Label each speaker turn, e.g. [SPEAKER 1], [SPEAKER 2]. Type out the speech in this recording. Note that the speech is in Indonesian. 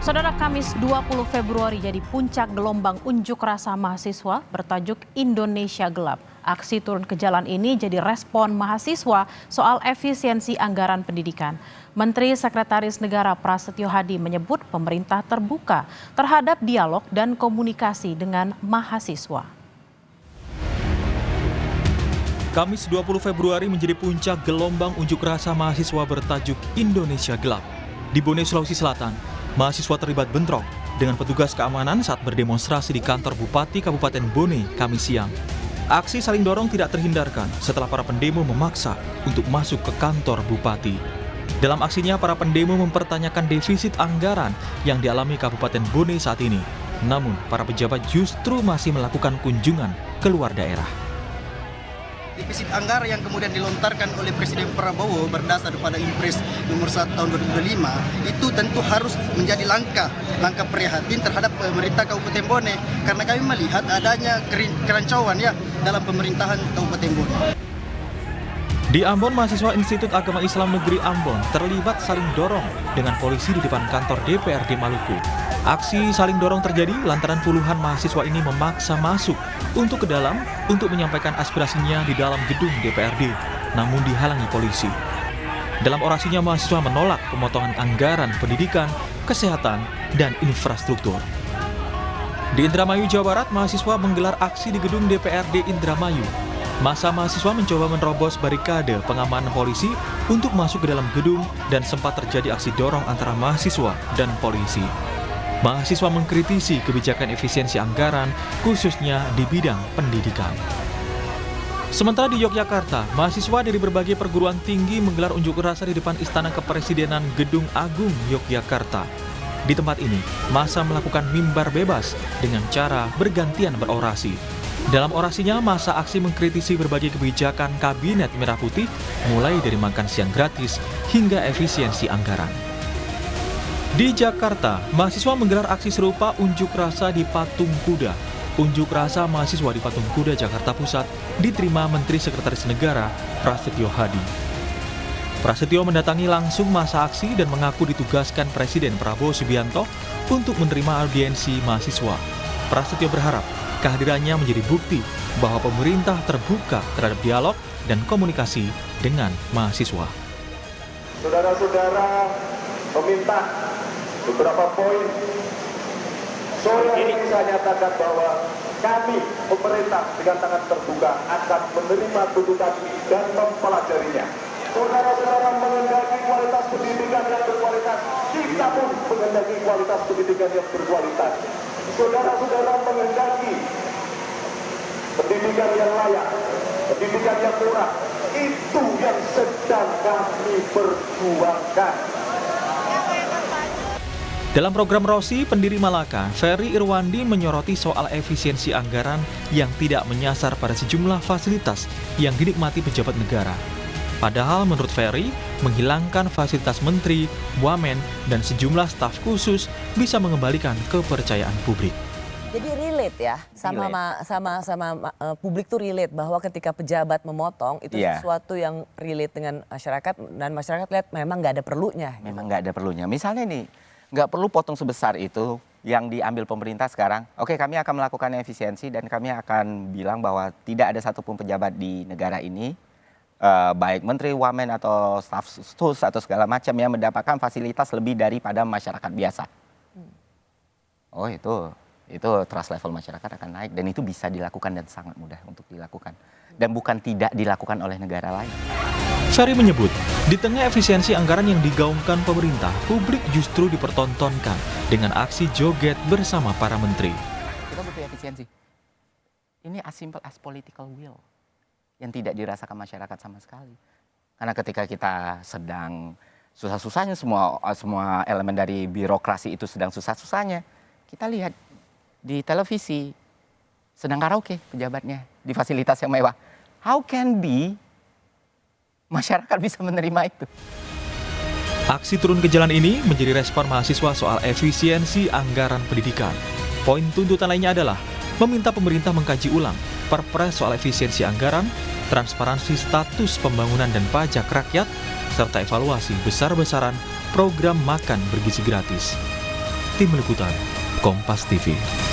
[SPEAKER 1] Saudara, Kamis 20 Februari jadi puncak gelombang unjuk rasa mahasiswa bertajuk Indonesia Gelap. Aksi turun ke jalan ini jadi respon mahasiswa soal efisiensi anggaran pendidikan. Menteri Sekretaris Negara Prasetyo Hadi menyebut pemerintah terbuka terhadap dialog dan komunikasi dengan mahasiswa.
[SPEAKER 2] Kamis 20 Februari menjadi puncak gelombang unjuk rasa mahasiswa bertajuk Indonesia Gelap. Di Bone, Sulawesi Selatan, mahasiswa terlibat bentrok dengan petugas keamanan saat berdemonstrasi di kantor Bupati Kabupaten Bone Kamis siang. Aksi saling dorong tidak terhindarkan setelah para pendemo memaksa untuk masuk ke kantor Bupati. Dalam aksinya, para pendemo mempertanyakan defisit anggaran yang dialami Kabupaten Bone saat ini. Namun, para pejabat justru masih melakukan kunjungan ke luar daerah.
[SPEAKER 3] Defisit anggaran yang kemudian dilontarkan oleh Presiden Prabowo berdasar pada Impres nomor 1 tahun 2025 itu tentu harus menjadi langkah prihatin terhadap pemerintah Kabupaten Bone, karena kami melihat adanya kerancuan dalam pemerintahan Kabupaten Bone.
[SPEAKER 2] Di Ambon, mahasiswa Institut Agama Islam Negeri Ambon terlibat saling dorong dengan polisi di depan kantor DPRD Maluku. Aksi saling dorong terjadi lantaran puluhan mahasiswa ini memaksa masuk untuk ke dalam untuk menyampaikan aspirasinya di dalam gedung DPRD, namun dihalangi polisi. Dalam orasinya, mahasiswa menolak pemotongan anggaran pendidikan, kesehatan, dan infrastruktur. Di Indramayu, Jawa Barat, mahasiswa menggelar aksi di gedung DPRD Indramayu. Masa mahasiswa mencoba menerobos barikade pengamanan polisi untuk masuk ke dalam gedung dan sempat terjadi aksi dorong antara mahasiswa dan polisi. Mahasiswa mengkritisi kebijakan efisiensi anggaran, khususnya di bidang pendidikan. Sementara di Yogyakarta, mahasiswa dari berbagai perguruan tinggi menggelar unjuk rasa di depan Istana Kepresidenan Gedung Agung Yogyakarta. Di tempat ini, massa melakukan mimbar bebas dengan cara bergantian berorasi. Dalam orasinya, massa aksi mengkritisi berbagai kebijakan Kabinet Merah Putih, mulai dari makan siang gratis hingga efisiensi anggaran. Di Jakarta, mahasiswa menggelar aksi serupa unjuk rasa di Patung Kuda. Unjuk rasa mahasiswa di Patung Kuda, Jakarta Pusat diterima Menteri Sekretaris Negara Prasetyo Hadi. Prasetyo mendatangi langsung masa aksi dan mengaku ditugaskan Presiden Prabowo Subianto untuk menerima audiensi mahasiswa. Prasetyo berharap kehadirannya menjadi bukti bahwa pemerintah terbuka terhadap dialog dan komunikasi dengan mahasiswa.
[SPEAKER 4] Saudara-saudara meminta beberapa poin. Saya ingin saya nyatakan bahwa kami, pemerintah, dengan tangan terbuka akan menerima tuntutan dan mempelajarinya. Saudara-saudara menghendaki kualitas pendidikan yang berkualitas, kita pun menghendaki kualitas pendidikan yang berkualitas. Saudara-saudara menghendaki pendidikan yang layak, pendidikan yang murah, itu yang sedang kami perjuangkan.
[SPEAKER 2] Dalam program Rosi, pendiri Malaka, Ferry Irwandi menyoroti soal efisiensi anggaran yang tidak menyasar pada sejumlah fasilitas yang dinikmati pejabat negara. Padahal menurut Ferry, menghilangkan fasilitas menteri, wamen, dan sejumlah staf khusus bisa mengembalikan kepercayaan publik.
[SPEAKER 5] Jadi relate ya, sama publik tuh relate bahwa ketika pejabat memotong itu sesuatu yang relate dengan masyarakat, dan masyarakat lihat memang nggak ada perlunya.
[SPEAKER 6] Memang nggak ada perlunya. Misalnya nih, nggak perlu potong sebesar itu yang diambil pemerintah sekarang. Oke, kami akan melakukan efisiensi dan kami akan bilang bahwa tidak ada satupun pejabat di negara ini, baik menteri, wamen atau staf khusus atau segala macam yang mendapatkan fasilitas lebih daripada masyarakat biasa. Oh, itu trust level masyarakat akan naik dan itu bisa dilakukan dan sangat mudah untuk dilakukan dan bukan tidak dilakukan oleh negara lain.
[SPEAKER 2] Ferry menyebut, di tengah efisiensi anggaran yang digaungkan pemerintah, publik justru dipertontonkan dengan aksi joget bersama para menteri.
[SPEAKER 6] Kita butuh efisiensi. Ini as simple as political will yang tidak dirasakan masyarakat sama sekali. Karena ketika kita sedang susah-susahnya, semua elemen dari birokrasi itu sedang susah-susahnya, kita lihat di televisi sedang karaoke pejabatnya di fasilitas yang mewah. How can be masyarakat bisa menerima itu?
[SPEAKER 2] Aksi turun ke jalan ini menjadi respon mahasiswa soal efisiensi anggaran pendidikan. Poin tuntutan lainnya adalah meminta pemerintah mengkaji ulang Perpres soal efisiensi anggaran, transparansi status pembangunan dan pajak rakyat, serta evaluasi besar-besaran program makan bergizi gratis. Tim Liputan, Kompas TV.